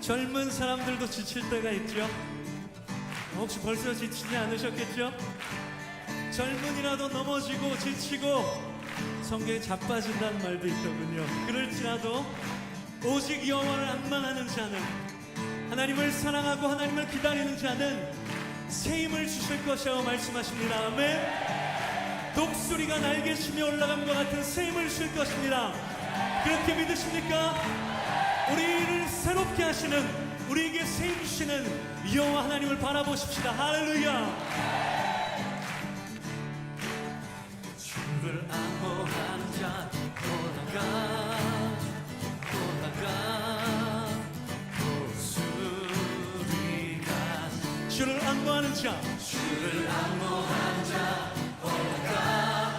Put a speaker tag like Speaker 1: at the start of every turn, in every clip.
Speaker 1: 젊은 사람들도 지칠 때가 있죠. 혹시 벌써 지치지 않으셨겠죠? 젊은이라도 넘어지고 지치고 성경에 자빠진다는 말도 있더군요. 그럴지라도 오직 여호와를 안망하는 자는, 하나님을 사랑하고 하나님을 기다리는 자는 새 힘을 주실 것이라고 말씀하십니다. 아멘. 독수리가 날개 치며 올라감과 같은 새 힘을 주실 것입니다. 그렇게 믿으십니까? 우리를 새롭게 하시는, 우리에게 새 힘 주시는 여호와 하나님을 바라보십시다. 할렐루야. 주를 안모하는 자 올라가 독수리가, 주를 안모하는 자, 주를 안모하는 자 올라가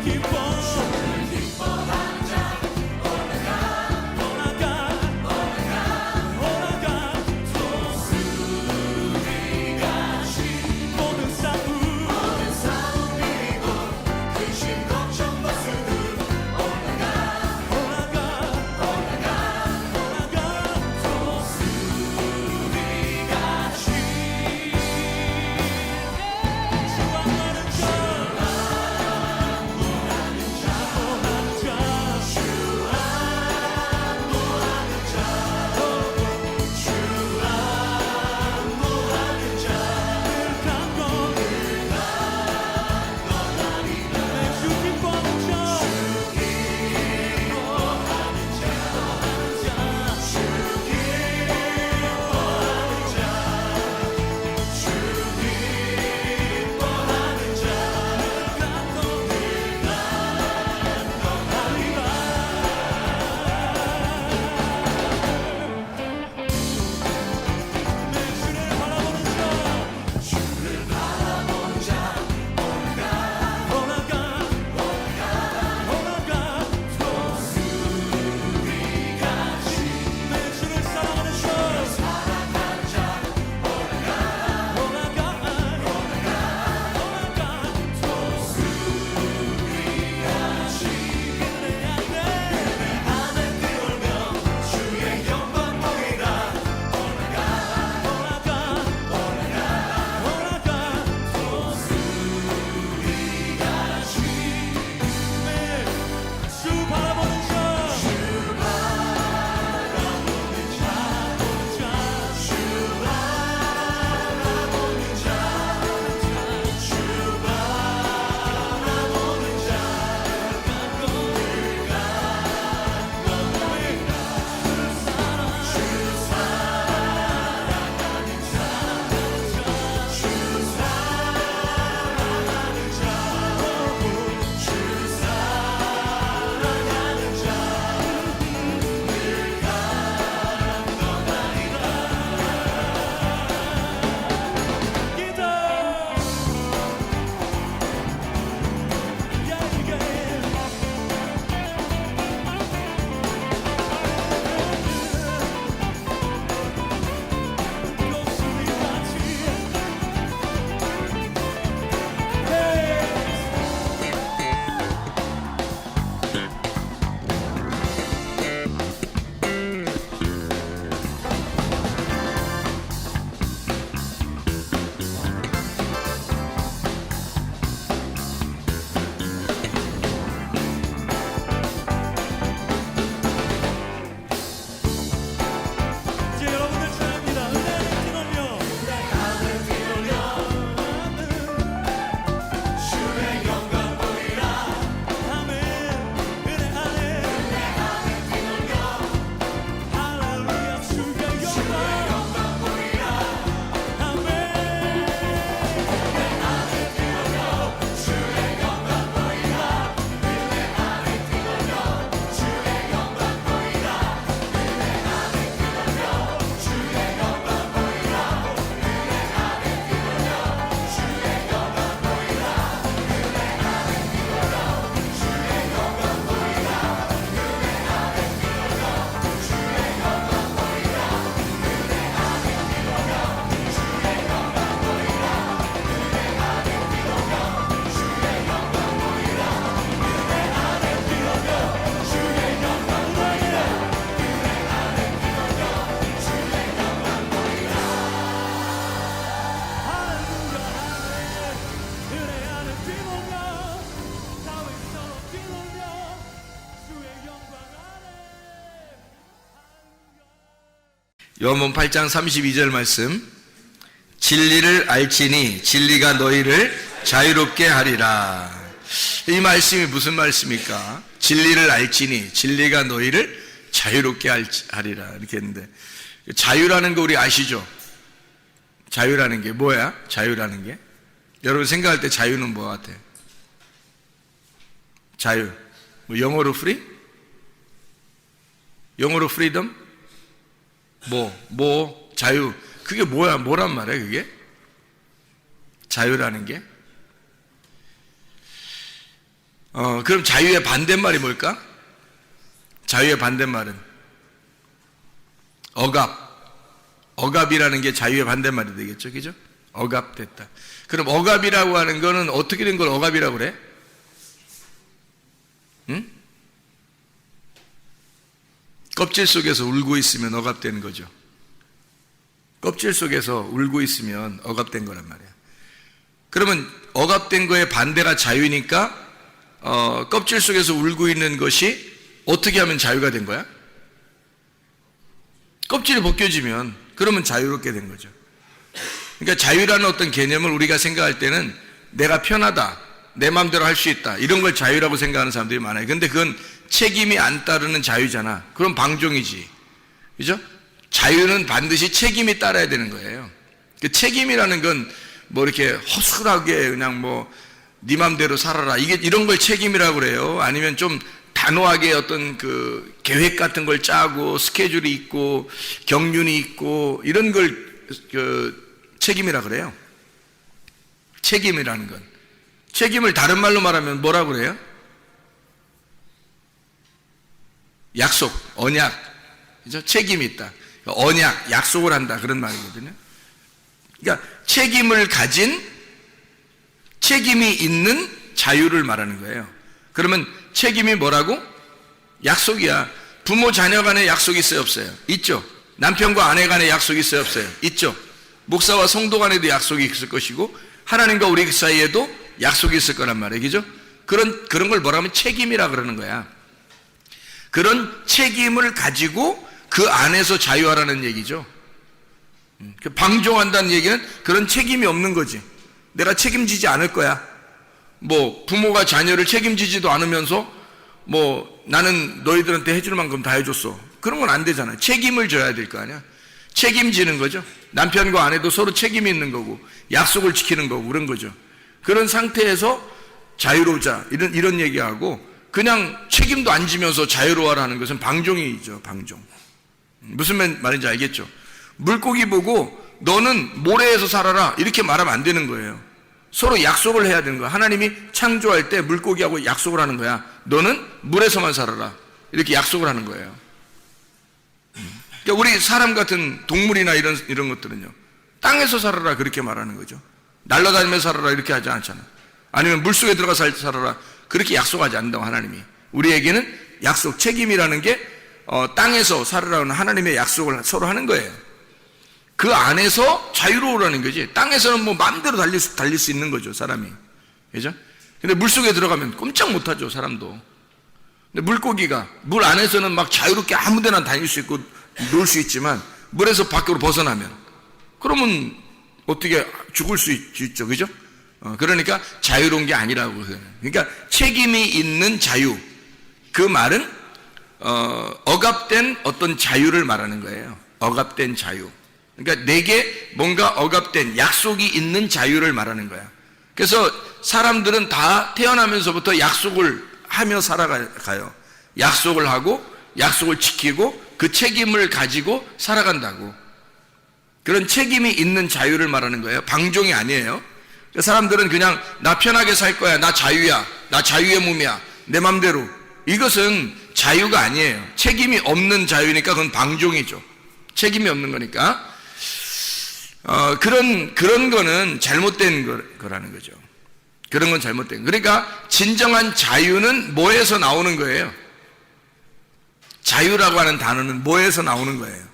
Speaker 1: 기뻐
Speaker 2: 요한복음 8장 32절 말씀. 진리를 알지니 진리가 너희를 자유롭게 하리라. 이 말씀이 무슨 말씀입니까? 진리를 알지니 진리가 너희를 자유롭게 하리라 이렇게 했는데, 자유라는 거 우리 아시죠? 자유라는 게 뭐야? 자유라는 게 여러분 생각할 때 자유는 뭐 같아? 자유 뭐 영어로 free? 영어로 freedom? 뭐 자유 그게 뭐야? 뭐란 말이야 그게? 자유라는 게? 그럼 자유의 반대말이 뭘까? 자유의 반대말은 억압이라는 게 자유의 반대말이 되겠죠, 그죠? 억압됐다. 그럼 억압이라고 하는 거는 어떻게 된 걸 억압이라고 그래? 응? 껍질 속에서 울고 있으면 억압되는 거죠. 껍질 속에서 울고 있으면 억압된 거란 말이야. 그러면 억압된 거의 반대가 자유니까 껍질 속에서 울고 있는 것이 어떻게 하면 자유가 된 거야? 껍질이 벗겨지면 그러면 자유롭게 된 거죠. 그러니까 자유라는 어떤 개념을 우리가 생각할 때는 내가 편하다, 내 마음대로 할 수 있다, 이런 걸 자유라고 생각하는 사람들이 많아요. 근데 그건 책임이 안 따르는 자유잖아. 그럼 방종이지, 그죠? 자유는 반드시 책임이 따라야 되는 거예요. 그 책임이라는 건 뭐 이렇게 허술하게 그냥 뭐 네 맘대로 살아라, 이런 걸 책임이라고 그래요? 아니면 좀 단호하게 어떤 그 계획 같은 걸 짜고 스케줄이 있고 경륜이 있고 이런 걸 책임이라 그래요? 책임이라는 건, 책임을 다른 말로 말하면 뭐라고 그래요? 약속, 언약, 그죠? 책임이 있다. 언약, 약속을 한다, 그런 말이거든요. 그러니까 책임을 가진, 책임이 있는 자유를 말하는 거예요. 그러면 책임이 뭐라고? 약속이야. 부모 자녀 간에 약속이 있어요, 없어요? 있죠. 남편과 아내 간에 약속이 있어요, 없어요? 있죠. 목사와 성도 간에도 약속이 있을 것이고 하나님과 우리 사이에도 약속이 있을 거란 말이에요, 그죠? 그런 걸 뭐라 하면 책임이라 그러는 거야. 그런 책임을 가지고 그 안에서 자유하라는 얘기죠. 방종한다는 얘기는 그런 책임이 없는 거지. 내가 책임지지 않을 거야. 뭐 부모가 자녀를 책임지지도 않으면서 뭐 나는 너희들한테 해줄 만큼 다 해줬어, 그런 건 안 되잖아요. 책임을 져야 될 거 아니야. 책임지는 거죠. 남편과 아내도 서로 책임이 있는 거고 약속을 지키는 거고 그런 거죠. 그런 상태에서 자유로우자, 이런 얘기하고 그냥 책임도 안 지면서 자유로워라는 것은 방종이죠. 방종. 무슨 말인지 알겠죠? 물고기 보고 너는 모래에서 살아라 이렇게 말하면 안 되는 거예요. 서로 약속을 해야 되는 거야. 하나님이 창조할 때 물고기하고 약속을 하는 거야. 너는 물에서만 살아라 이렇게 약속을 하는 거예요. 그러니까 우리 사람 같은 동물이나 이런 것들은요, 땅에서 살아라 그렇게 말하는 거죠. 날아다니면서 살아라 이렇게 하지 않잖아. 아니면 물속에 들어가 살아라 그렇게 약속하지 않는다고. 하나님이 우리에게는 약속, 책임이라는 게 땅에서 살아라는 하나님의 약속을 서로 하는 거예요. 그 안에서 자유로우라는 거지. 땅에서는 뭐 마음대로 달릴 수 있는 거죠, 사람이. 그죠? 근데 물속에 들어가면 꼼짝 못하죠, 사람도. 근데 물고기가 물 안에서는 막 자유롭게 아무 데나 다닐 수 있고 놀 수 있지만 물에서 밖으로 벗어나면 그러면 어떻게 죽을 수 있죠, 그죠? 그러니까 자유로운 게 아니라고. 그러니까 책임이 있는 자유, 그 말은 억압된 어떤 자유를 말하는 거예요. 억압된 자유. 그러니까 내게 뭔가 억압된 약속이 있는 자유를 말하는 거야. 그래서 사람들은 다 태어나면서부터 약속을 하며 살아가요. 약속을 하고 약속을 지키고 그 책임을 가지고 살아간다고. 그런 책임이 있는 자유를 말하는 거예요. 방종이 아니에요. 사람들은 그냥 나 편하게 살 거야, 나 자유야, 나 자유의 몸이야, 내 맘대로, 이것은 자유가 아니에요. 책임이 없는 자유니까 그건 방종이죠. 책임이 없는 거니까. 그런 거는 잘못된 거라는 거죠. 그런 건 잘못된. 그러니까 진정한 자유는 뭐에서 나오는 거예요? 자유라고 하는 단어는 뭐에서 나오는 거예요?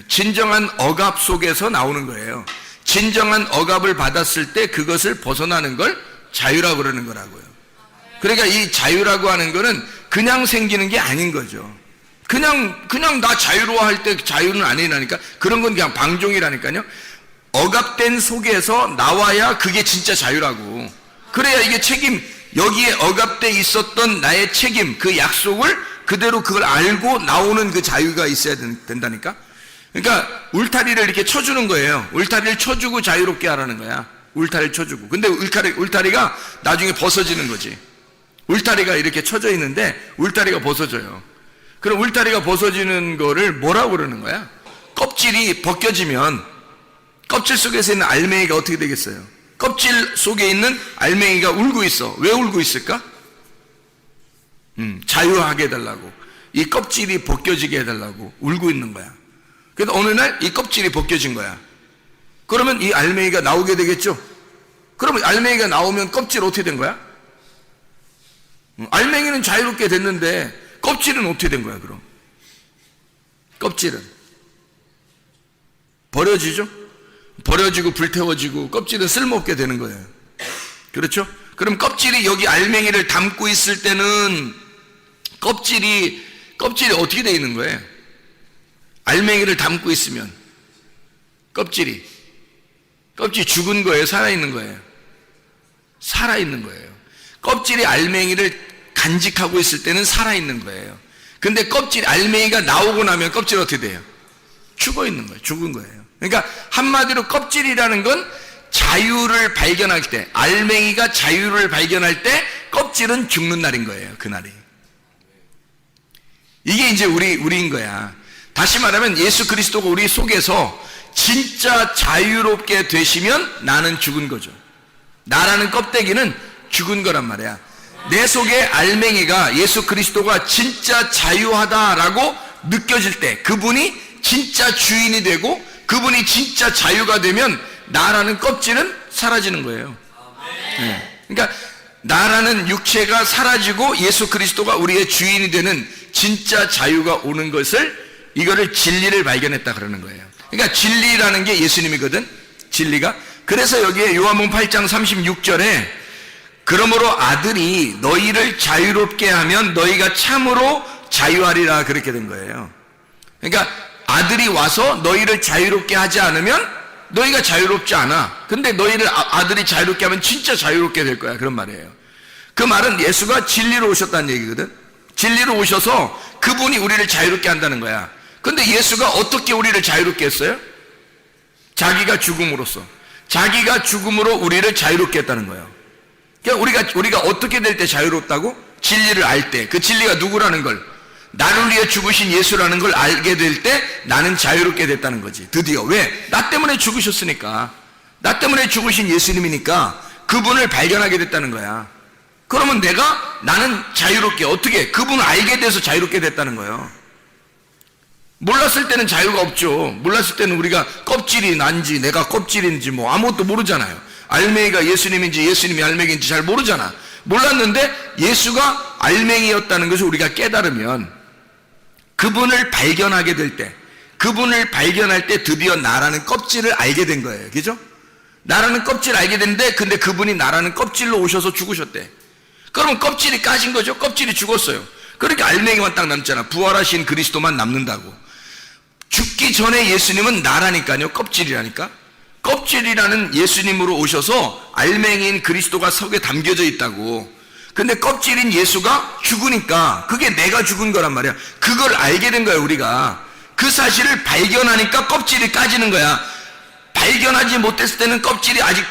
Speaker 2: 진정한 억압 속에서 나오는 거예요. 진정한 억압을 받았을 때 그것을 벗어나는 걸 자유라고 그러는 거라고요. 그러니까 이 자유라고 하는 거는 그냥 생기는 게 아닌 거죠. 그냥 나 자유로워할 때 자유는 아니라니까. 그런 건 그냥 방종이라니까요. 억압된 속에서 나와야 그게 진짜 자유라고. 그래야 이게 여기에 억압돼 있었던 나의 책임, 그 약속을 그대로 그걸 알고 나오는 그 자유가 있어야 된다니까. 그러니까 울타리를 이렇게 쳐주는 거예요. 울타리를 쳐주고 자유롭게 하라는 거야. 울타리를 쳐주고. 근데 울타리가 나중에 벗어지는 거지. 울타리가 이렇게 쳐져 있는데 울타리가 벗어져요. 그럼 울타리가 벗어지는 거를 뭐라고 그러는 거야? 껍질이 벗겨지면 껍질 속에서 있는 알맹이가 어떻게 되겠어요? 껍질 속에 있는 알맹이가 울고 있어. 왜 울고 있을까? 자유하게 해달라고. 이 껍질이 벗겨지게 해달라고 울고 있는 거야. 그래서 어느 날 이 껍질이 벗겨진 거야. 그러면 이 알맹이가 나오게 되겠죠? 그러면 알맹이가 나오면 껍질 어떻게 된 거야? 알맹이는 자유롭게 됐는데 껍질은 어떻게 된 거야, 그럼? 껍질은 버려지죠? 버려지고 불태워지고 껍질은 쓸모없게 되는 거예요. 그렇죠? 그럼 껍질이 여기 알맹이를 담고 있을 때는 껍질이 어떻게 되어 있는 거예요? 알맹이를 담고 있으면 껍질이 죽은 거예요? 살아있는 거예요? 살아있는 거예요. 껍질이 알맹이를 간직하고 있을 때는 살아있는 거예요. 근데 알맹이가 나오고 나면 껍질이 어떻게 돼요? 죽어 있는 거예요. 죽은 거예요. 그러니까 한마디로 껍질이라는 건 자유를 발견할 때, 알맹이가 자유를 발견할 때 껍질은 죽는 날인 거예요. 그날이. 이게 이제 우리인 거야. 다시 말하면 예수 그리스도가 우리 속에서 진짜 자유롭게 되시면 나는 죽은 거죠. 나라는 껍데기는 죽은 거란 말이야. 내 속에 알맹이가 예수 그리스도가 진짜 자유하다라고 느껴질 때, 그분이 진짜 주인이 되고 그분이 진짜 자유가 되면 나라는 껍질은 사라지는 거예요. 네. 그러니까 나라는 육체가 사라지고 예수 그리스도가 우리의 주인이 되는 진짜 자유가 오는 것을, 이거를 진리를 발견했다 그러는 거예요. 그러니까 진리라는 게 예수님이거든. 진리가. 그래서 여기에 요한복음 8장 36절에 그러므로 아들이 너희를 자유롭게 하면 너희가 참으로 자유하리라, 그렇게 된 거예요. 그러니까 아들이 와서 너희를 자유롭게 하지 않으면 너희가 자유롭지 않아. 근데 너희를 아들이 자유롭게 하면 진짜 자유롭게 될 거야, 그런 말이에요. 그 말은 예수가 진리로 오셨다는 얘기거든. 진리로 오셔서 그분이 우리를 자유롭게 한다는 거야. 근데 예수가 어떻게 우리를 자유롭게 했어요? 자기가 죽음으로써. 자기가 죽음으로 우리를 자유롭게 했다는 거예요. 그러니까 우리가 어떻게 될 때 자유롭다고? 진리를 알 때. 그 진리가 누구라는 걸, 나를 위해 죽으신 예수라는 걸 알게 될 때 나는 자유롭게 됐다는 거지. 드디어. 왜? 나 때문에 죽으셨으니까. 나 때문에 죽으신 예수님이니까 그분을 발견하게 됐다는 거야. 그러면 나는 자유롭게, 어떻게? 그분을 알게 돼서 자유롭게 됐다는 거예요. 몰랐을 때는 자유가 없죠. 몰랐을 때는 우리가 껍질이 난지 내가 껍질인지 뭐 아무것도 모르잖아요. 알맹이가 예수님인지 예수님이 알맹이인지 잘 모르잖아. 몰랐는데 예수가 알맹이였다는 것을 우리가 깨달으면, 그분을 발견하게 될 때, 그분을 발견할 때 드디어 나라는 껍질을 알게 된 거예요. 그죠? 나라는 껍질을 알게 됐는데, 근데 그분이 나라는 껍질로 오셔서 죽으셨대. 그러면 껍질이 까진 거죠. 껍질이 죽었어요. 그러니까 알맹이만 딱 남잖아. 부활하신 그리스도만 남는다고. 죽기 전에 예수님은 나라니까요. 껍질이라니까. 껍질이라는 예수님으로 오셔서 알맹이인 그리스도가 속에 담겨져 있다고. 근데 껍질인 예수가 죽으니까 그게 내가 죽은 거란 말이야. 그걸 알게 된 거야, 우리가. 그 사실을 발견하니까 껍질이 까지는 거야. 발견하지 못했을 때는 껍질이 아직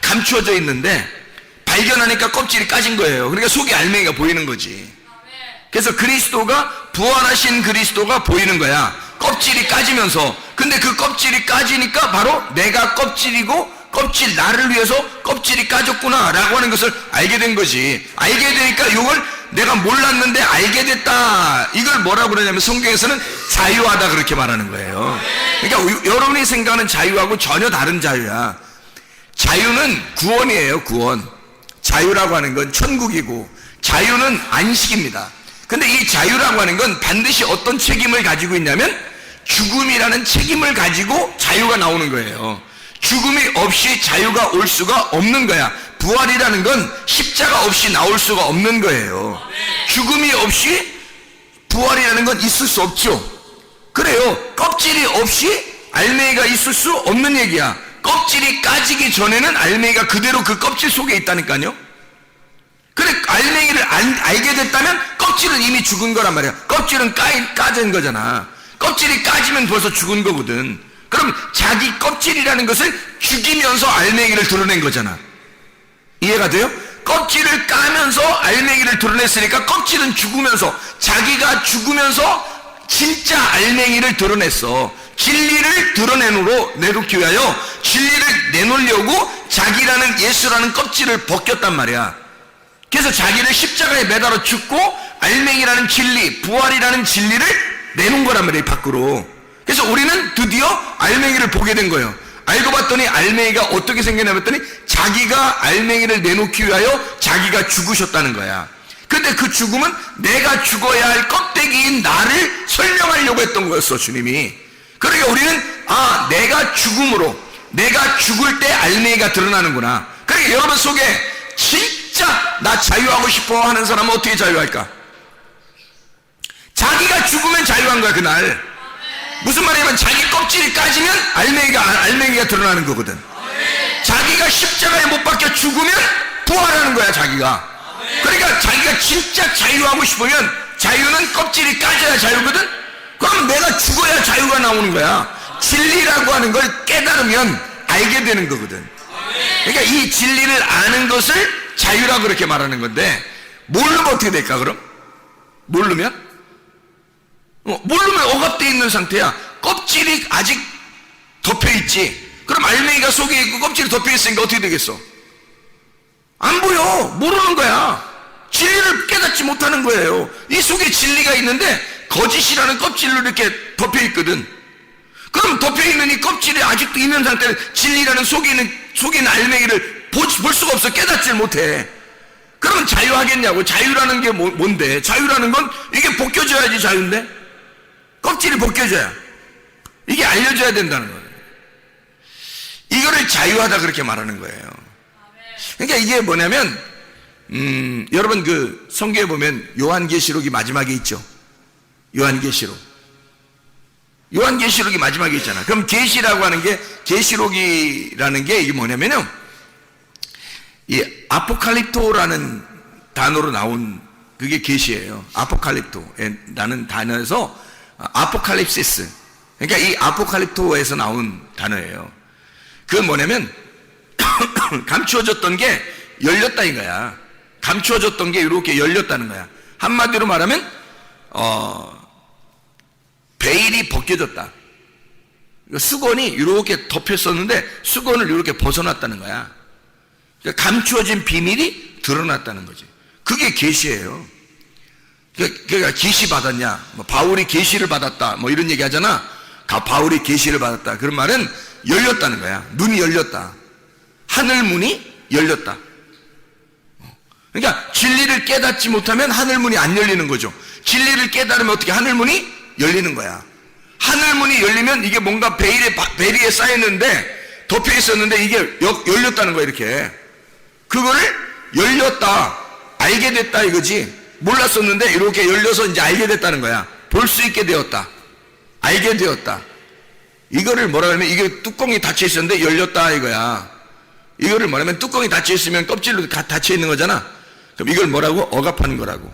Speaker 2: 감추어져 있는데 발견하니까 껍질이 까진 거예요. 그러니까 속에 알맹이가 보이는 거지. 그래서 부활하신 그리스도가 보이는 거야. 껍질이 까지면서. 근데 그 껍질이 까지니까 바로 내가 껍질이고, 나를 위해서 껍질이 까졌구나 라고 하는 것을 알게 된 거지. 알게 되니까 이걸 내가 몰랐는데 알게 됐다. 이걸 뭐라고 그러냐면 성경에서는 자유하다, 그렇게 말하는 거예요. 그러니까 여러분이 생각하는 자유하고 전혀 다른 자유야. 자유는 구원이에요, 구원. 자유라고 하는 건 천국이고, 자유는 안식입니다. 근데 이 자유라고 하는 건 반드시 어떤 책임을 가지고 있냐면 죽음이라는 책임을 가지고 자유가 나오는 거예요. 죽음이 없이 자유가 올 수가 없는 거야. 부활이라는 건 십자가 없이 나올 수가 없는 거예요. 죽음이 없이 부활이라는 건 있을 수 없죠. 그래요. 껍질이 없이 알맹이가 있을 수 없는 얘기야. 껍질이 까지기 전에는 알맹이가 그대로 그 껍질 속에 있다니까요. 그래, 알맹이를 알게 됐다면 껍질은 이미 죽은 거란 말이야. 껍질은 까진 거잖아. 껍질이 까지면 벌써 죽은 거거든. 그럼 자기 껍질이라는 것을 죽이면서 알맹이를 드러낸 거잖아. 이해가 돼요? 껍질을 까면서 알맹이를 드러냈으니까 껍질은 죽으면서, 자기가 죽으면서 진짜 알맹이를 드러냈어. 진리를 내놓기 위하여, 진리를 내놓으려고 자기라는 예수라는 껍질을 벗겼단 말이야. 그래서 자기를 십자가에 매달아 죽고 알맹이라는 진리, 부활이라는 진리를 내놓은 거란 말이에요, 밖으로. 그래서 우리는 드디어 알맹이를 보게 된 거예요. 알고 봤더니 알맹이가 어떻게 생겼냐 봤더니 자기가 알맹이를 내놓기 위하여 자기가 죽으셨다는 거야. 근데 그 죽음은 내가 죽어야 할 껍데기인 나를 설명하려고 했던 거였어, 주님이. 그러니까 우리는 내가 죽음으로, 내가 죽을 때 알맹이가 드러나는구나. 그러니까 여러분 속에 진짜 나 자유하고 싶어 하는 사람은 어떻게 자유할까? 자기가 죽으면 자유한 거야, 그날. 무슨 말이냐면 자기 껍질이 까지면 알맹이가 드러나는 거거든. 자기가 십자가에 못 박혀 죽으면 부활하는 거야, 자기가. 그러니까 자기가 진짜 자유하고 싶으면, 자유는 껍질이 까져야 자유거든. 그럼 내가 죽어야 자유가 나오는 거야. 진리라고 하는 걸 깨달으면 알게 되는 거거든. 그러니까 이 진리를 아는 것을 자유라고 그렇게 말하는 건데, 모르면 어떻게 될까 그럼? 모르면 억압되어 있는 상태야. 껍질이 아직 덮여있지. 그럼 알맹이가 속에 있고 껍질이 덮여있으니까 어떻게 되겠어? 안 보여. 모르는 거야. 진리를 깨닫지 못하는 거예요. 이 속에 진리가 있는데 거짓이라는 껍질로 이렇게 덮여있거든. 그럼 덮여있는 이 껍질이 아직도 있는 상태는 진리라는 속에 있는 알맹이를 볼 수가 없어. 깨닫질 못해. 그러면 자유하겠냐고. 자유라는 게 뭔데? 자유라는 건 이게 벗겨져야지 자유인데? 껍질이 벗겨져야. 이게 알려져야 된다는 거예요. 이거를 자유하다 그렇게 말하는 거예요. 그러니까 이게 뭐냐면, 여러분 그 성경에 보면 요한계시록이 마지막에 있죠. 요한계시록이 마지막에 있잖아. 그럼 계시라고 하는 게, 계시록이라는 게 이게 뭐냐면요, 이 아포칼립토라는 단어로 나온 그게 계시예요. 아포칼립토라는 단어에서 아포칼립시스, 그러니까 이 아포칼립토에서 나온 단어예요. 그건 뭐냐면 감추어졌던 게 열렸다 이거야. 감추어졌던 게 이렇게 열렸다는 거야. 한마디로 말하면 베일이 벗겨졌다. 수건이 이렇게 덮였었는데 수건을 이렇게 벗어났다는 거야. 그러니까 감추어진 비밀이 드러났다는 거지. 그게 계시예요. 그러니까 계시 받았냐, 바울이 계시를 받았다, 이런 얘기 하잖아. 바울이 계시를 받았다. 그런 말은 열렸다는 거야. 눈이 열렸다. 하늘 문이 열렸다. 그러니까 진리를 깨닫지 못하면 하늘 문이 안 열리는 거죠. 진리를 깨달으면 어떻게 하늘 문이 열리는 거야. 하늘 문이 열리면 이게 뭔가 베리에 쌓였는데, 덮여 있었는데 이게 열렸다는 거야, 이렇게. 그거를 열렸다, 알게 됐다 이거지. 몰랐었는데 이렇게 열려서 이제 알게 됐다는 거야. 볼 수 있게 되었다, 알게 되었다. 이거를 뭐라 그러면, 이게 뚜껑이 닫혀 있었는데 열렸다 이거야. 이거를 뭐냐면 뚜껑이 닫혀 있으면 껍질로 닫혀 있는 거잖아. 그럼 이걸 뭐라고? 억압하는 거라고.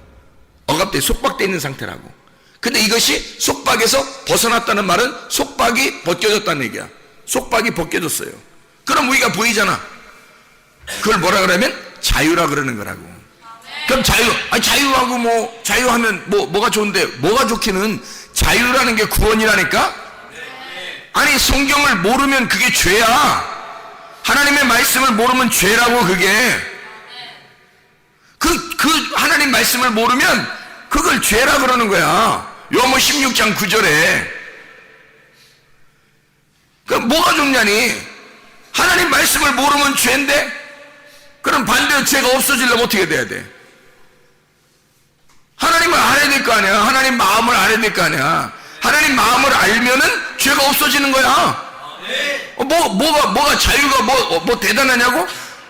Speaker 2: 억압돼, 속박돼 있는 상태라고. 근데 이것이 속박에서 벗어났다는 말은 속박이 벗겨졌다는 얘기야. 속박이 벗겨졌어요. 그럼 우리가 보이잖아. 그걸 뭐라 그러면 자유라 그러는 거라고. 그럼 자유하고 자유하면 뭐가 좋은데, 뭐가 좋기는, 자유라는 게 구원이라니까? 아니, 성경을 모르면 그게 죄야. 하나님의 말씀을 모르면 죄라고, 그게. 그 하나님 말씀을 모르면 그걸 죄라 그러는 거야. 요한복음 16장 9절에. 그럼 뭐가 좋냐니? 하나님 말씀을 모르면 죄인데? 그럼 반대로 죄가 없어지려면 어떻게 돼야 돼? 하나님을 알아야 될 거 아니야. 하나님 마음을 알아야 될 거 아니야. 하나님 마음을 알면은 죄가 없어지는 거야. 뭐가 자유가 뭐 대단하냐고?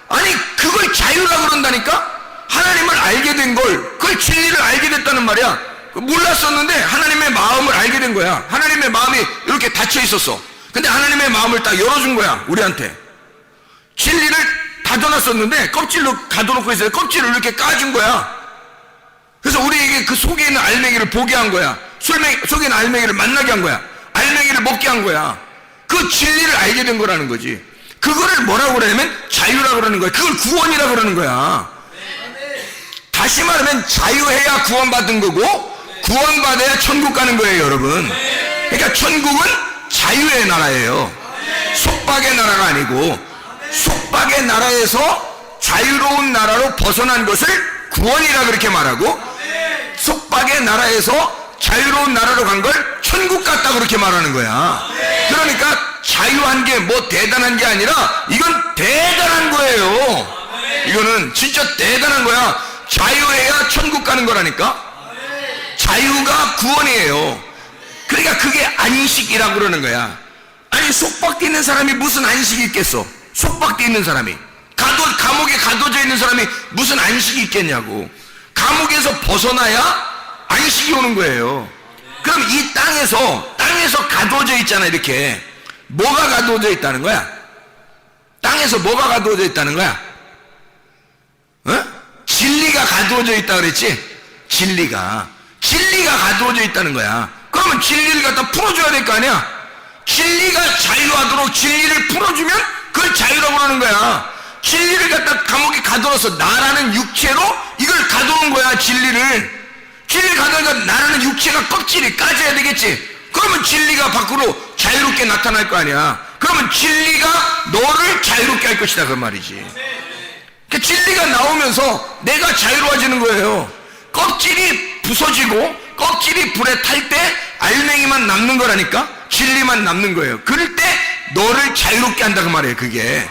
Speaker 2: 아니, 그걸 자유라 그런다니까? 하나님을 알게 된 걸, 그걸 진리를 알게 됐다는 말이야. 몰랐었는데 하나님의 마음을 알게 된 거야. 하나님의 마음이 이렇게 닫혀 있었어. 근데 하나님의 마음을 딱 열어준 거야, 우리한테. 진리를 닫아놨었는데 껍질로 가둬놓고 있어요. 껍질을 이렇게 까준 거야. 그래서 우리에게 그 속에 있는 알맹이를 보게 한 거야. 속에 있는 알맹이를 만나게 한 거야. 알맹이를 먹게 한 거야. 그 진리를 알게 된 거라는 거지. 그거를 뭐라고 그러냐면 자유라고 그러는 거야. 그걸 구원이라고 그러는 거야. 다시 말하면 자유해야 구원받은 거고 구원받아야 천국 가는 거예요, 여러분. 그러니까 천국은 자유의 나라예요. 속박의 나라가 아니고 속박의 나라에서 자유로운 나라로 벗어난 것을 구원이라 그렇게 말하고 속박의 나라에서 자유로운 나라로 간 걸 천국 같다 그렇게 말하는 거야. 그러니까 자유한 게 뭐 대단한 게 아니라 이건 대단한 거예요. 이거는 진짜 대단한 거야. 자유해야 천국 가는 거라니까. 자유가 구원이에요. 그러니까 그게 안식이라고 그러는 거야. 아니 속박돼 있는 사람이 무슨 안식이 있겠어. 속박돼 있는 사람이 감옥에 가둬져 있는 사람이 무슨 안식이 있겠냐고. 감옥에서 벗어나야 안식이 오는 거예요. 그럼 이 땅에서 가둬져 있잖아. 이렇게 뭐가 가둬져 있다는 거야? 땅에서 뭐가 가두어져 있다는 거야? 어? 진리가 가두어져 있다 그랬지? 진리가 가두어져 있다는 거야. 그러면 진리를 갖다 풀어줘야 될 거 아니야? 진리가 자유하도록 진리를 풀어주면 그걸 자유라고 그러는 거야. 진리를 갖다 감옥에 가둬놔서 나라는 육체로 이걸 가둬놓은 거야. 진리를 가둬니까 나라는 육체가 껍질이 까져야 되겠지. 그러면 진리가 밖으로 자유롭게 나타날 거 아니야. 그러면 진리가 너를 자유롭게 할 것이다 그 말이지. 그 진리가 나오면서 내가 자유로워지는 거예요. 껍질이 부서지고 껍질이 불에 탈 때 알맹이만 남는 거라니까. 진리만 남는 거예요. 그럴 때 너를 자유롭게 한다 그 말이에요. 그게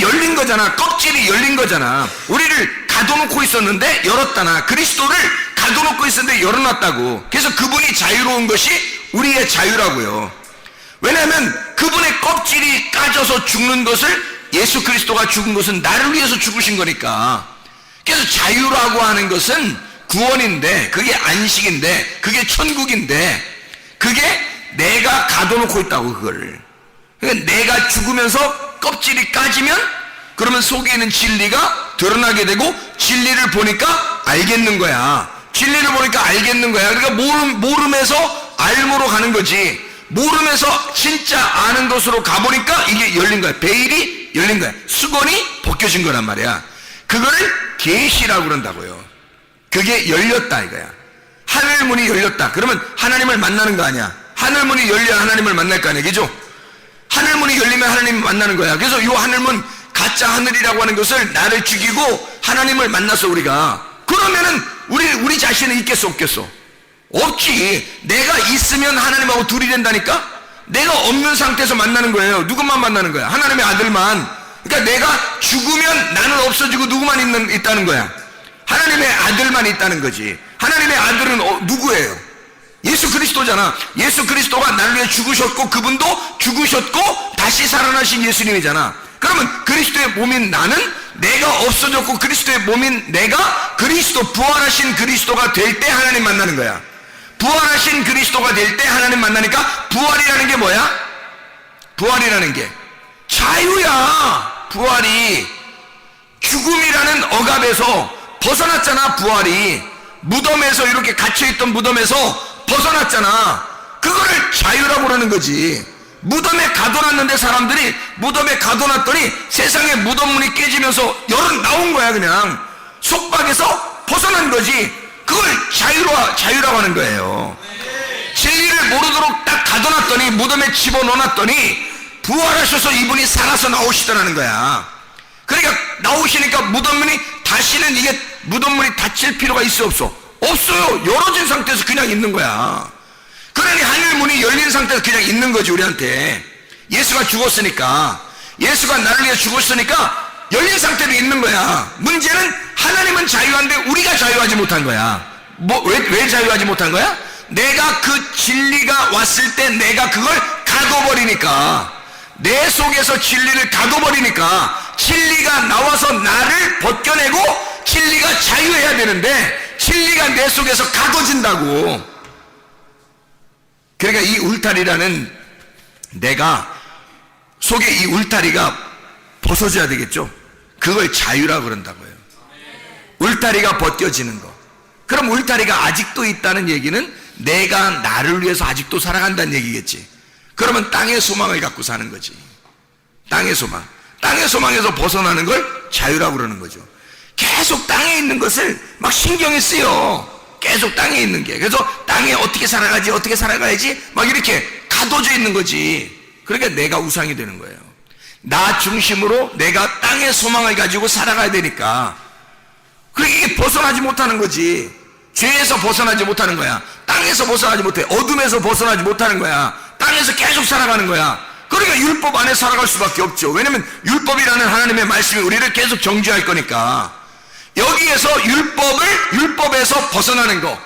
Speaker 2: 열린 거잖아. 껍질이 열린 거잖아. 우리를 가둬놓고 있었는데 열었다나. 그리스도를 가둬놓고 있었는데 열어놨다고. 그래서 그분이 자유로운 것이 우리의 자유라고요. 왜냐하면 그분의 껍질이 까져서 죽는 것을, 예수 그리스도가 죽은 것은 나를 위해서 죽으신 거니까. 그래서 자유라고 하는 것은 구원인데, 그게 안식인데, 그게 천국인데, 그게 내가 가둬놓고 있다고. 그걸 그러니까 내가 죽으면서 껍질이 까지면 그러면 속에 있는 진리가 드러나게 되고, 진리를 보니까 알겠는 거야. 진리를 보니까 알겠는 거야. 그러니까 모름에서 알므로 가는 거지. 모름에서 진짜 아는 것으로 가보니까 이게 열린 거야. 베일이 열린 거야. 수건이 벗겨진 거란 말이야. 그거를 계시라고 그런다고요. 그게 열렸다 이거야. 하늘문이 열렸다. 그러면 하나님을 만나는 거 아니야. 하늘문이 열려야 하나님을 만날 거 아니야. 그죠? 하늘문이 열리면 하나님을 만나는 거야. 그래서 이 하늘문, 가짜 하늘이라고 하는 것을 나를 죽이고 하나님을 만나서 우리가, 그러면은 우리 자신은 있겠어 없겠어? 없지. 내가 있으면 하나님하고 둘이 된다니까. 내가 없는 상태에서 만나는 거예요. 누구만 만나는 거야? 하나님의 아들만. 그러니까 내가 죽으면 나는 없어지고 누구만 있다는 거야? 하나님의 아들만 있다는 거지. 하나님의 아들은 누구예요? 예수 그리스도잖아. 예수 그리스도가 나를 위해 죽으셨고 그분도 죽으셨고 다시 살아나신 예수님이잖아. 그러면 그리스도의 몸인 나는, 내가 없어졌고 그리스도의 몸인 내가 그리스도, 부활하신 그리스도가 될 때 하나님 만나는 거야. 부활하신 그리스도가 될 때 하나님 만나니까, 부활이라는 게 뭐야? 부활이라는 게 자유야. 부활이 죽음이라는 억압에서 벗어났잖아. 부활이 무덤에서, 이렇게 갇혀있던 무덤에서 벗어났잖아. 그거를 자유라고 그러는 거지. 무덤에 가둬놨는데 사람들이 무덤에 가둬놨더니 세상에 무덤문이 깨지면서 나온 거야. 그냥 속박에서 벗어난 거지. 그걸 자유라고 하는 거예요. 진리를 모르도록 딱 가둬놨더니, 무덤에 집어넣어놨더니 부활하셔서 이분이 살아서 나오시더라는 거야. 그러니까 나오시니까 무덤문이, 다시는 이게 무덤문이 닫힐 필요가 있어 없어? 없어요. 열어진 상태에서 그냥 있는 거야. 그러니 하늘문이 열린 상태에서 그냥 있는 거지. 우리한테 예수가 죽었으니까, 예수가 나를 위해 죽었으니까 열린 상태로 있는 거야. 문제는 하나님은 자유한데 우리가 자유하지 못한 거야. 왜 자유하지 못한 거야? 내가 그 진리가 왔을 때 내가 그걸 가둬버리니까, 내 속에서 진리를 가둬버리니까, 진리가 나와서 나를 벗겨내고 진리가 자유해야 되는데 진리가 내 속에서 가둬진다고. 그러니까 이 울타리라는 내가 속에 이 울타리가 벗어져야 되겠죠. 그걸 자유라고 그런다고요. 울타리가 벗겨지는 거. 그럼 울타리가 아직도 있다는 얘기는 내가 나를 위해서 아직도 살아간다는 얘기겠지. 그러면 땅의 소망을 갖고 사는 거지. 땅의 소망. 땅의 소망에서 벗어나는 걸 자유라고 그러는 거죠. 계속 땅에 있는 것을 막 신경이 쓰여. 계속 땅에 있는 게. 그래서 땅에 어떻게 살아가지, 어떻게 살아가야지 막 이렇게 가둬져 있는 거지. 그러니까 내가 우상이 되는 거예요. 나 중심으로 내가 땅의 소망을 가지고 살아가야 되니까. 그러니까 이게 벗어나지 못하는 거지. 죄에서 벗어나지 못하는 거야. 땅에서 벗어나지 못해. 어둠에서 벗어나지 못하는 거야. 땅에서 계속 살아가는 거야. 그러니까 율법 안에 살아갈 수밖에 없죠. 왜냐면 율법이라는 하나님의 말씀이 우리를 계속 정죄할 거니까. 여기에서 율법에서 벗어나는 거,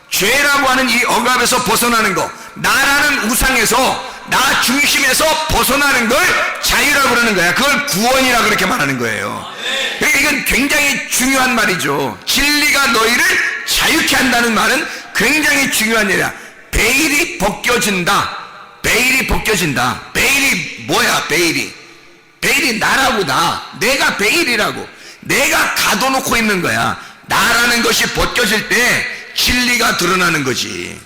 Speaker 2: 죄라고 하는 이 억압에서 벗어나는 거, 나라는 우상에서, 나 중심에서 벗어나는 걸 자유라고 그러는 거야. 그걸 구원이라 그렇게 말하는 거예요. 그러니까 이건 굉장히 중요한 말이죠. 진리가 너희를 자유케 한다는 말은 굉장히 중요한 일이야. 베일이 벗겨진다. 베일이 벗겨진다. 베일이 뭐야? 베일이 나라고. 내가 베일이라고. 내가 가둬놓고 있는 거야. 나라는 것이 벗겨질 때 진리가 드러나는 거지.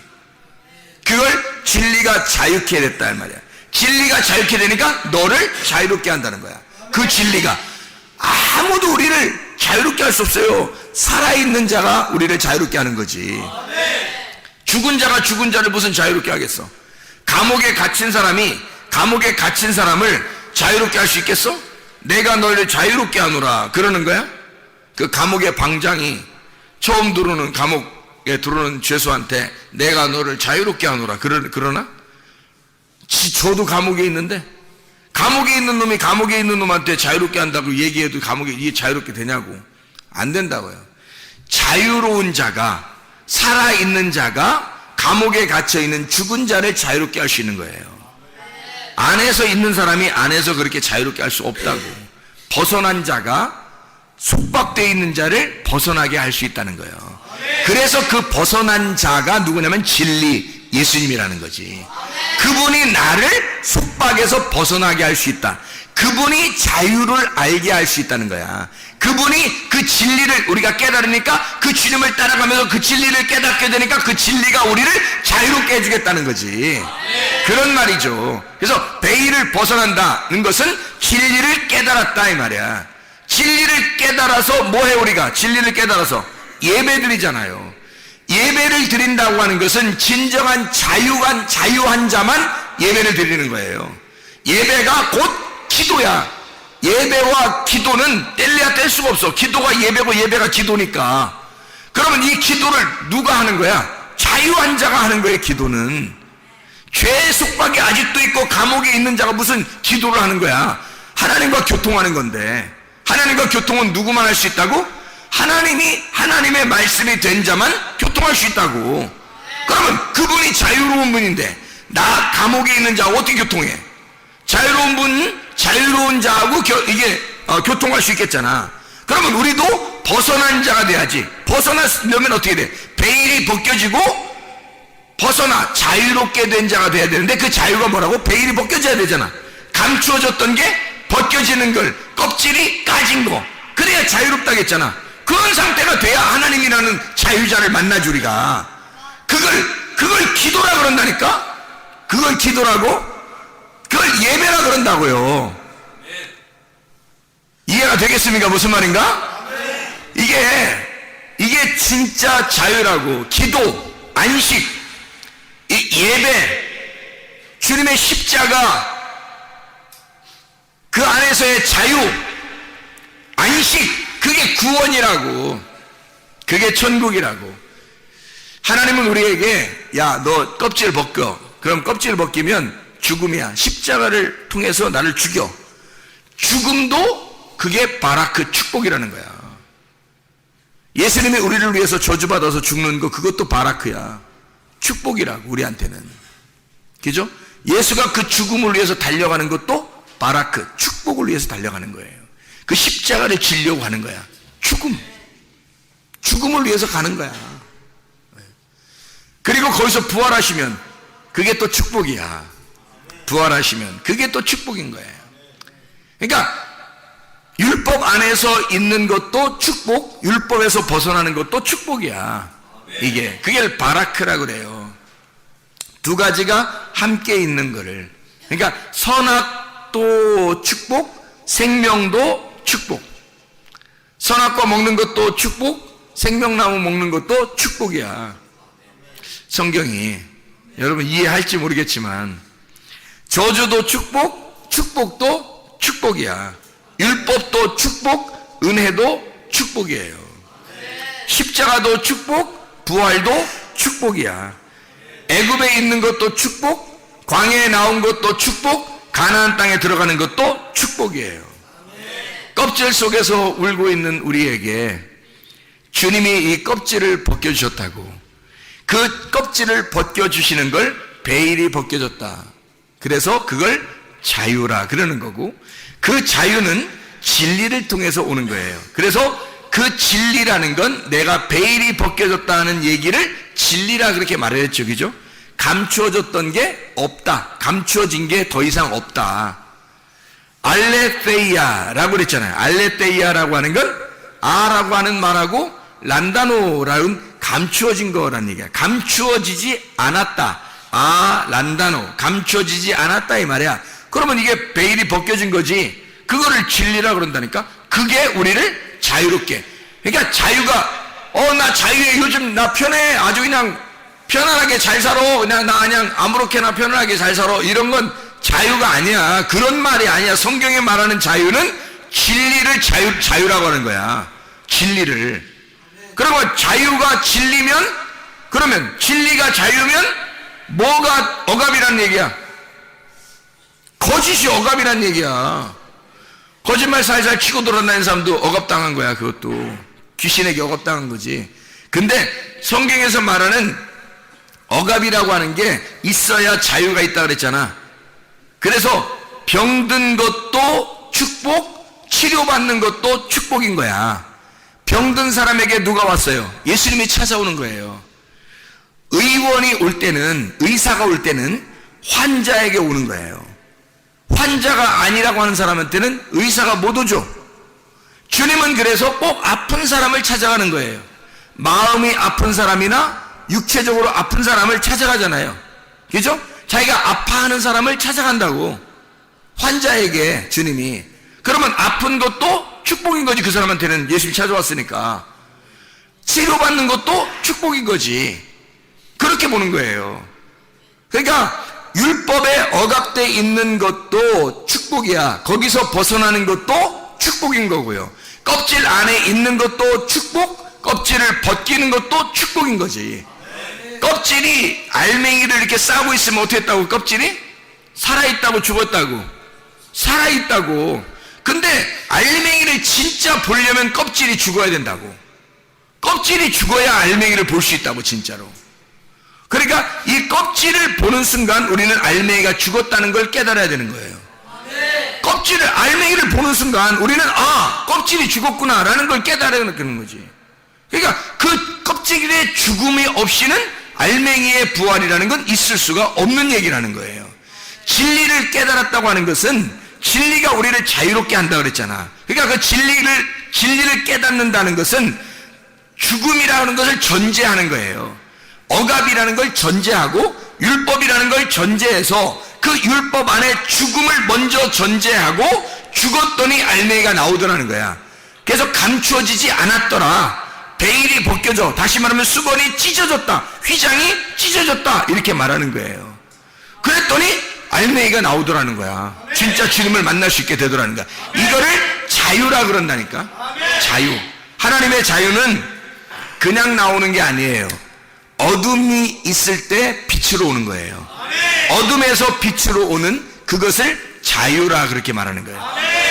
Speaker 2: 그걸 진리가 자유케 됐다는 말이야. 진리가 자유케 되니까 너를 자유롭게 한다는 거야. 그 진리가. 아무도 우리를 자유롭게 할 수 없어요. 살아있는 자가 우리를 자유롭게 하는 거지. 죽은 자가 죽은 자를 무슨 자유롭게 하겠어? 감옥에 갇힌 사람을 자유롭게 할 수 있겠어? 내가 너희를 자유롭게 하노라 그러는 거야? 그 감옥의 방장이 처음 들어오는 감옥에 들어오는 죄수한테 내가 너를 자유롭게 하노라 그러나? 저도 감옥에 있는데 감옥에 있는 놈이 감옥에 있는 놈한테 자유롭게 한다고 얘기해도 감옥에 이게 자유롭게 되냐고. 안 된다고요. 자유로운 자가, 살아있는 자가 감옥에 갇혀있는 죽은 자를 자유롭게 할 수 있는 거예요. 안에서 있는 사람이 안에서 그렇게 자유롭게 할 수 없다고. 벗어난 자가 속박되어 있는 자를 벗어나게 할 수 있다는 거예요. 그래서 그 벗어난 자가 누구냐면 진리, 예수님이라는 거지. 그분이 나를 속박에서 벗어나게 할 수 있다. 그분이 자유를 알게 할 수 있다는 거야. 그분이 그 진리를 우리가 깨달으니까 그 주님을 따라가면서 그 진리를 깨닫게 되니까 그 진리가 우리를 자유롭게 해주겠다는 거지. 그런 말이죠. 그래서 베일을 벗어난다는 것은 진리를 깨달았다 이 말이야. 진리를 깨달아서 뭐해 우리가? 진리를 깨달아서 예배 드리잖아요. 예배를 드린다고 하는 것은 진정한 자유한 자만 예배를 드리는 거예요. 예배가 곧 기도야. 예배와 기도는 뗄래야 뗄 수가 없어. 기도가 예배고 예배가 기도니까. 그러면 이 기도를 누가 하는 거야? 자유한 자가 하는 거예요. 기도는 죄의 속박이 아직도 있고 감옥에 있는 자가 무슨 기도를 하는 거야? 하나님과 교통하는 건데. 하나님과 교통은 누구만 할 수 있다고? 하나님의 말씀이 된 자만 교통할 수 있다고. 그러면 그분이 자유로운 분인데 나 감옥에 있는 자하고 어떻게 교통해? 자유로운 자하고 교통할 수 있겠잖아. 그러면 우리도 벗어난 자가 돼야지. 벗어나려면 어떻게 돼? 베일이 벗겨지고 자유롭게 된 자가 돼야 되는데 그 자유가 뭐라고? 베일이 벗겨져야 되잖아. 감추어졌던 게 벗겨지는 걸, 껍질이 까진 거. 그래야 자유롭다겠잖아. 그런 상태가 돼야 하나님이라는 자유자를 만나지 우리가. 그걸 기도라 그런다니까? 그걸 기도라고? 그걸 예배라 그런다고요. 이해가 되겠습니까? 무슨 말인가? 이게 진짜 자유라고. 기도, 안식, 이 예배, 주님의 십자가, 그 안에서의 자유, 안식, 그게 구원이라고. 그게 천국이라고. 하나님은 우리에게 야, 너 껍질 벗겨. 그럼 껍질을 벗기면 죽음이야. 십자가를 통해서 나를 죽여. 죽음도 그게 바라크, 축복이라는 거야. 예수님이 우리를 위해서 저주받아서 죽는 거 그것도 바라크야. 축복이라고 우리한테는. 그죠? 예수가 그 죽음을 위해서 달려가는 것도 바라크, 축복을 위해서 달려가는 거예요. 그 십자가를 지려고 하는 거야. 죽음을 위해서 가는 거야. 그리고 거기서 부활하시면 그게 또 축복이야. 부활하시면 그게 또 축복인 거예요. 그러니까 율법 안에서 있는 것도 축복, 율법에서 벗어나는 것도 축복이야. 이게 그게 바라크라 그래요. 두 가지가 함께 있는 거를. 그러니까 선악도 축복, 생명도 축복. 선악과 먹는 것도 축복, 생명나무 먹는 것도 축복이야. 성경이 여러분 이해할지 모르겠지만 저주도 축복, 축복도 축복이야. 율법도 축복, 은혜도 축복이에요. 십자가도 축복, 부활도 축복이야. 애굽에 있는 것도 축복, 광야에 나온 것도 축복, 가나안 땅에 들어가는 것도 축복이에요. 껍질 속에서 울고 있는 우리에게 주님이 이 껍질을 벗겨주셨다고. 그 껍질을 벗겨주시는 걸 베일이 벗겨졌다. 그래서 그걸 자유라 그러는 거고, 그 자유는 진리를 통해서 오는 거예요. 그래서 그 진리라는 건 내가 베일이 벗겨졌다는 얘기를 진리라 그렇게 말했죠. 그죠? 감추어졌던 게 없다. 감추어진 게 더 이상 없다. 알레테이아라고 그랬잖아요. 알레테이아라고 하는 건 아라고 하는 말하고 란다노라는 감추어진 거란 얘기야. 감추어지지 않았다. 아, 란다노. 감추어지지 않았다 이 말이야. 그러면 이게 베일이 벗겨진 거지. 그거를 진리라 그런다니까. 그게 우리를 자유롭게. 그러니까 자유가 나 자유해. 요즘 나 편해. 아주 그냥 편안하게 잘 살아. 그냥 아무렇게나 편안하게 잘 살아. 이런 건 자유가 아니야. 그런 말이 아니야. 성경에 말하는 자유는 진리를 자유라고 하는 거야. 진리를. 그러면 자유가 진리면, 그러면 진리가 자유면 뭐가 억압이란 얘기야? 거짓이 억압이란 얘기야. 거짓말 살살 치고 돌아다니는 사람도 억압당한 거야. 그것도 귀신에게 억압당한 거지. 근데 성경에서 말하는 억압이라고 하는 게 있어야 자유가 있다 그랬잖아. 그래서 병든 것도 축복, 치료받는 것도 축복인 거야. 병든 사람에게 누가 왔어요? 예수님이 찾아오는 거예요. 의원이 올 때는, 의사가 올 때는 환자에게 오는 거예요. 환자가 아니라고 하는 사람한테는 의사가 못 오죠. 주님은 그래서 꼭 아픈 사람을 찾아가는 거예요. 마음이 아픈 사람이나 육체적으로 아픈 사람을 찾아가잖아요. 그죠? 자기가 아파하는 사람을 찾아간다고. 환자에게 주님이. 그러면 아픈 것도 축복인 거지. 그 사람한테는 예수님이 찾아왔으니까. 치료받는 것도 축복인 거지. 그렇게 보는 거예요. 그러니까 율법에 억압되어 있는 것도 축복이야. 거기서 벗어나는 것도 축복인 거고요. 껍질 안에 있는 것도 축복, 껍질을 벗기는 것도 축복인 거지. 껍질이 알맹이를 이렇게 싸고 있으면 어떻게 했다고? 껍질이? 살아있다고 죽었다고? 살아있다고. 근데 알맹이를 진짜 보려면 껍질이 죽어야 된다고. 껍질이 죽어야 알맹이를 볼 수 있다고, 진짜로. 그러니까 이 껍질을 보는 순간 우리는 알맹이가 죽었다는 걸 깨달아야 되는 거예요. 껍질을, 알맹이를 보는 순간 우리는 껍질이 죽었구나 라는 걸 깨달아야 되는 거지. 그러니까 그 껍질의 죽음이 없이는 알맹이의 부활이라는 건 있을 수가 없는 얘기라는 거예요. 진리를 깨달았다고 하는 것은 진리가 우리를 자유롭게 한다 그랬잖아. 그러니까 그 진리를 깨닫는다는 것은 죽음이라는 것을 전제하는 거예요. 억압이라는 걸 전제하고 율법이라는 걸 전제해서 그 율법 안에 죽음을 먼저 전제하고 죽었더니 알맹이가 나오더라는 거야. 그래서 감추어지지 않았더라. 베일이 벗겨져. 다시 말하면 수건이 찢어졌다. 휘장이 찢어졌다. 이렇게 말하는 거예요. 그랬더니 알맹이가 나오더라는 거야. 진짜 주님을 만날 수 있게 되더라는 거야. 이거를 자유라 그런다니까. 자유. 하나님의 자유는 그냥 나오는 게 아니에요. 어둠이 있을 때 빛으로 오는 거예요. 어둠에서 빛으로 오는 그것을 자유라 그렇게 말하는 거예요.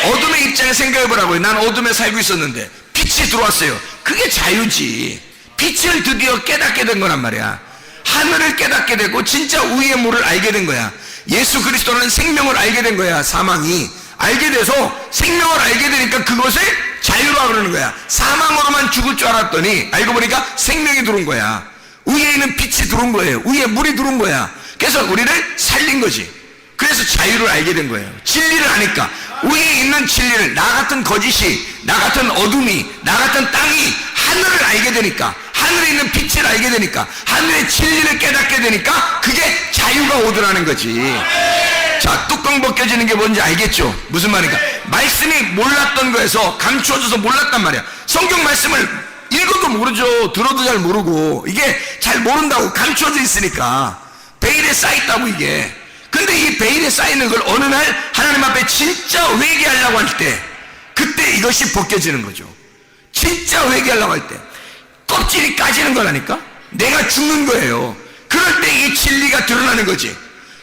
Speaker 2: 어둠의 입장에 생각해보라고요. 난 어둠에 살고 있었는데 빛이 들어왔어요. 그게 자유지. 빛을 드디어 깨닫게 된 거란 말이야. 하늘을 깨닫게 되고 진짜 우위의 물을 알게 된 거야. 예수 그리스도라는 생명을 알게 된 거야. 사망이 알게 돼서 생명을 알게 되니까 그것을 자유라 그러는 거야. 사망으로만 죽을 줄 알았더니 알고 보니까 생명이 들어온 거야. 위에 있는 빛이 들어온 거예요. 위에 물이 들어온 거야. 그래서 우리를 살린 거지. 그래서 자유를 알게 된 거예요. 진리를 아니까. 위에 있는 진리를, 나 같은 거짓이, 나 같은 어둠이, 나 같은 땅이 하늘을 알게 되니까, 하늘에 있는 빛을 알게 되니까, 하늘의 진리를 깨닫게 되니까 그게 자유가 오더라는 거지. 자, 뚜껑 벗겨지는 게 뭔지 알겠죠? 무슨 말인가? 말씀이 몰랐던 거에서 감추어져서 몰랐단 말이야. 성경 말씀을 읽어도 모르죠. 들어도 잘 모르고. 이게 잘 모른다고 감추어져 있으니까. 베일에 쌓였다고 이게. 근데 이 베일에 쌓이는 걸 어느 날 하나님 앞에 진짜 회개하려고 할 때, 그때 이것이 벗겨지는 거죠. 진짜 회개하려고 할 때 껍질이 까지는 거라니까. 내가 죽는 거예요. 그럴 때 이 진리가 드러나는 거지.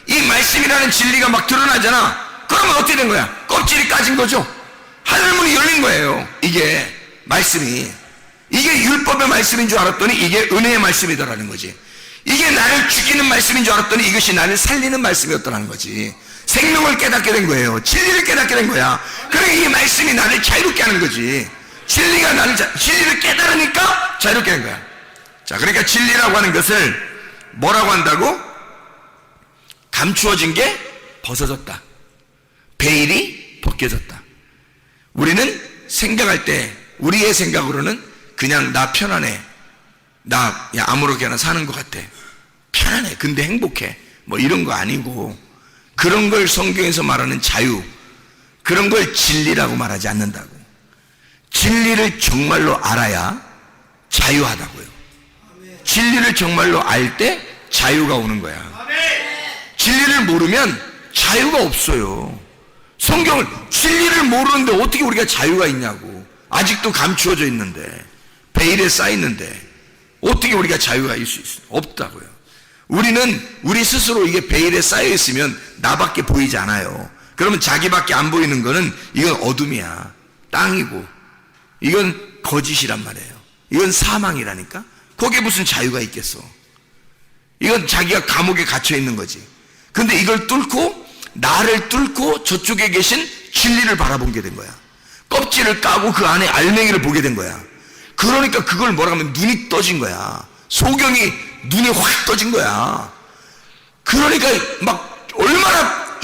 Speaker 2: 이 말씀이라는 진리가 막 드러나잖아. 그러면 어떻게 된 거야? 껍질이 까진 거죠. 하늘문이 열린 거예요. 이게 말씀이, 이게 율법의 말씀인 줄 알았더니 이게 은혜의 말씀이더라는 거지. 이게 나를 죽이는 말씀인 줄 알았더니 이것이 나를 살리는 말씀이었더라는 거지. 생명을 깨닫게 된 거예요. 진리를 깨닫게 된 거야. 그러니까 이 말씀이 나를 자유롭게 하는 거지. 진리가 나를 진리를 깨달으니까 자유롭게 된 거야. 자, 그러니까 진리라고 하는 것을 뭐라고 한다고? 감추어진 게 벗어졌다. 베일이 벗겨졌다. 우리는 생각할 때 우리의 생각으로는 그냥 나 편안해, 나 아무렇게나 사는 것 같아, 편안해, 근데 행복해, 뭐 이런 거 아니고, 그런 걸 성경에서 말하는 자유, 그런 걸 진리라고 말하지 않는다고. 진리를 정말로 알아야 자유하다고요. 진리를 정말로 알 때 자유가 오는 거야. 진리를 모르면 자유가 없어요. 성경을, 진리를 모르는데 어떻게 우리가 자유가 있냐고. 아직도 감추어져 있는데, 베일에 쌓여있는데 어떻게 우리가 자유가 있을 수 있어요? 없다고요. 우리는 우리 스스로 이게 베일에 쌓여있으면 나밖에 보이지 않아요. 그러면 자기밖에 안 보이는 거는 이건 어둠이야, 땅이고, 이건 거짓이란 말이에요. 이건 사망이라니까. 거기에 무슨 자유가 있겠어. 이건 자기가 감옥에 갇혀 있는 거지. 근데 이걸 뚫고, 나를 뚫고 저쪽에 계신 진리를 바라본 게 된 거야. 껍질을 까고 그 안에 알맹이를 보게 된 거야. 그러니까 그걸 뭐라고 하면 눈이 떠진 거야. 소경이 눈이 확 떠진 거야. 그러니까 막 얼마나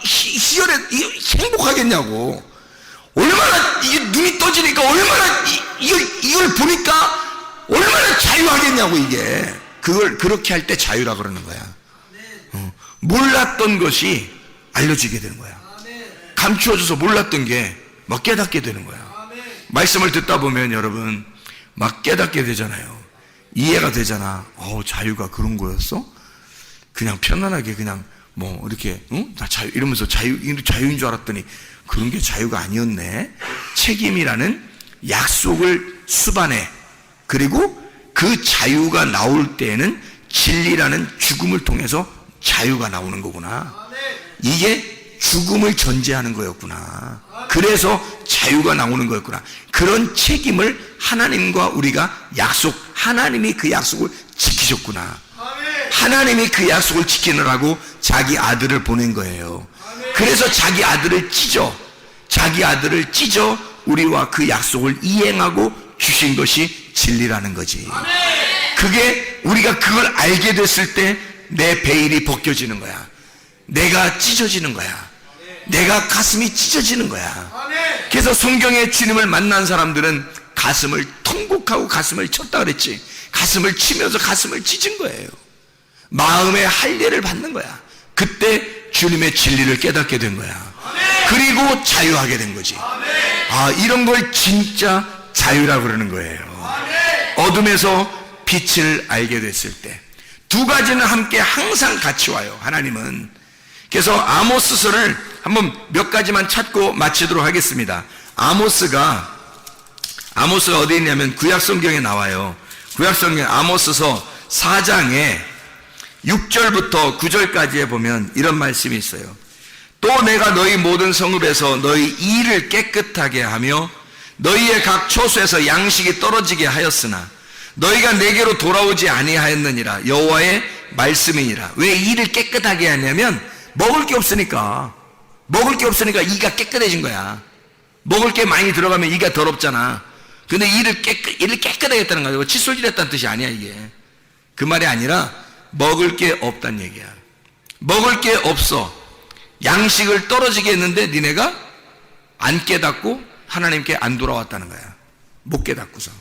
Speaker 2: 희열해, 행복하겠냐고. 얼마나 이게 눈이 떠지니까 얼마나 이걸 보니까 얼마나 자유하겠냐고. 이게 그걸 그렇게 할 때 자유라 그러는 거야. 몰랐던 것이 알려지게 되는 거야. 감추어져서 몰랐던 게 막 깨닫게 되는 거야. 말씀을 듣다 보면 여러분 막 깨닫게 되잖아요. 이해가 되잖아. 자유가 그런 거였어? 그냥 편안하게 그냥 뭐 이렇게 나 자유 이러면서 자유인 줄 알았더니 그런 게 자유가 아니었네. 책임이라는 약속을 수반해. 그리고 그 자유가 나올 때에는 진리라는 죽음을 통해서 자유가 나오는 거구나. 이게 죽음을 전제하는 거였구나. 그래서 자유가 나오는 거였구나. 그런 책임을 하나님과 우리가 하나님이 그 약속을 지키셨구나. 하나님이 그 약속을 지키느라고 자기 아들을 보낸 거예요. 그래서 자기 아들을 찢어 우리와 그 약속을 이행하고 주신 것이 진리라는 거지. 그게 우리가 그걸 알게 됐을 때 내 베일이 벗겨지는 거야. 내가 찢어지는 거야. 내가 가슴이 찢어지는 거야. 그래서 성경에 주님을 만난 사람들은 가슴을 통곡하고 가슴을 쳤다 그랬지. 가슴을 치면서 가슴을 찢은 거예요. 마음의 할례를 받는 거야. 그때 주님의 진리를 깨닫게 된 거야. 그리고 자유하게 된 거지. 이런 걸 진짜 자유라고 그러는 거예요. 어둠에서 빛을 알게 됐을 때 두 가지는 함께 항상 같이 와요. 하나님은. 그래서 아모스서를 한번 몇 가지만 찾고 마치도록 하겠습니다. 아모스가 어디에 있냐면 구약성경에 나와요. 구약성경 아모스서 4장에 6절부터 9절까지에 보면 이런 말씀이 있어요. 또 내가 너희 모든 성읍에서 너희 이를 깨끗하게 하며 너희의 각 초소에서 양식이 떨어지게 하였으나 너희가 내게로 돌아오지 아니하였느니라. 여호와의 말씀이니라. 왜 이를 깨끗하게 하냐면 먹을 게 없으니까 이가 깨끗해진 거야. 먹을 게 많이 들어가면 이가 더럽잖아. 근데 이를 깨끗하게 했다는 거야. 칫솔질 했다는 뜻이 아니야, 이게. 그 말이 아니라 먹을 게 없다는 얘기야. 먹을 게 없어. 양식을 떨어지게 했는데 니네가 안 깨닫고 하나님께 안 돌아왔다는 거야. 못 깨닫고서.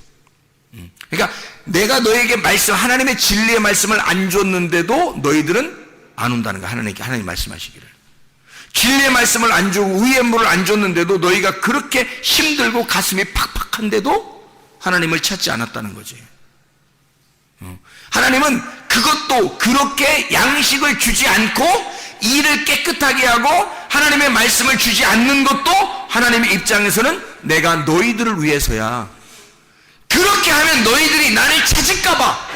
Speaker 2: 그러니까 내가 너에게 하나님의 진리의 말씀을 안 줬는데도 너희들은 안 온다는 거야. 하나님 말씀하시기를. 진리의 말씀을 안 주고 의의 물을 안 줬는데도 너희가 그렇게 힘들고 가슴이 팍팍한데도 하나님을 찾지 않았다는 거지. 하나님은 그것도 그렇게 양식을 주지 않고 이를 깨끗하게 하고 하나님의 말씀을 주지 않는 것도 하나님의 입장에서는 내가 너희들을 위해서야. 그렇게 하면 너희들이 나를 찾을까봐,